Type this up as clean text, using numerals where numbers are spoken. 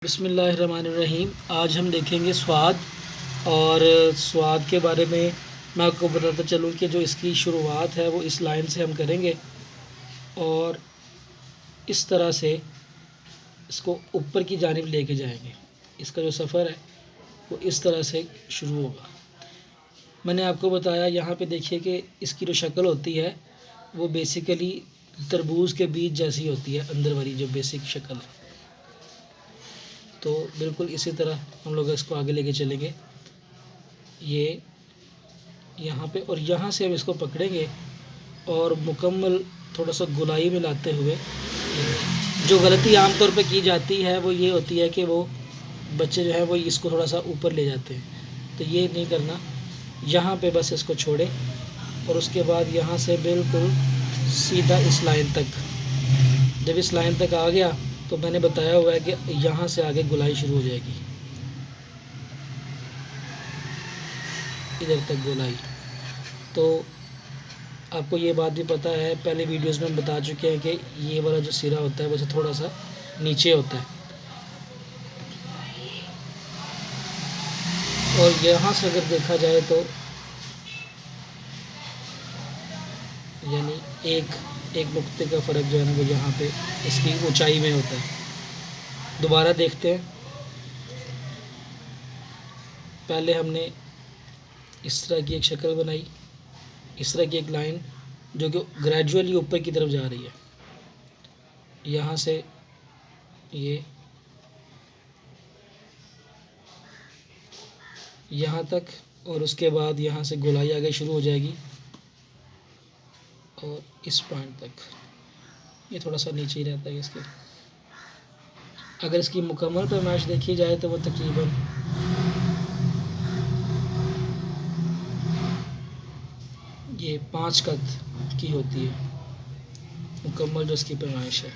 बिस्मिल्लाहिर्रहमानिर्रहीम। आज हम देखेंगे स्वाद। और स्वाद के बारे में मैं आपको बताता चलूँ कि जो इसकी शुरुआत है वो इस लाइन से हम करेंगे और इस तरह से इसको ऊपर की जानिब लेके जाएंगे। इसका जो सफ़र है वो इस तरह से शुरू होगा। मैंने आपको बताया यहाँ पे देखिए कि इसकी जो शक्ल होती है वो बेसिकली तरबूज के बीज जैसी होती है, अंदर वाली जो बेसिक शक्ल है। तो बिल्कुल इसी तरह हम लोग इसको आगे लेके चलेंगे। ये यहाँ पे और यहाँ से हम इसको पकड़ेंगे और मुकम्मल थोड़ा सा गुलाई में लाते हुए, जो गलती आम तौर पे की जाती है वो ये होती है कि वो बच्चे जो है वो इसको थोड़ा सा ऊपर ले जाते हैं। तो ये नहीं करना, यहाँ पे बस इसको छोड़ें और उसके बाद यहाँ से बिल्कुल सीधा इस लाइन तक। जब इस लाइन तक आ गया तो मैंने बताया हुआ है कि यहाँ से आगे गुलाई शुरू हो जाएगी, इधर तक गुलाई। तो आपको ये बात भी पता है, पहले वीडियोस में हम बता चुके हैं कि ये वाला जो सिरा होता है वैसे थोड़ा सा नीचे होता है। और यहाँ से अगर देखा जाए तो यानी एक नुक्ते का फ़र्क जो है ना वो यहाँ पे इसकी ऊंचाई में होता है। दोबारा देखते हैं। पहले हमने इस तरह की एक शक्ल बनाई, इस तरह की एक लाइन जो कि ग्रेजुअली ऊपर की तरफ जा रही है, यहाँ से ये यहाँ तक, और उसके बाद यहाँ से गोलाई आगे शुरू हो जाएगी और इस पॉइंट तक। ये थोड़ा सा नीचे ही रहता है इसके। अगर इसकी मुकम्मल पैमाइश देखी जाए तो वो तकरीबन ये 5 कद की होती है, मुकम्मल जो इसकी पैमाइश है।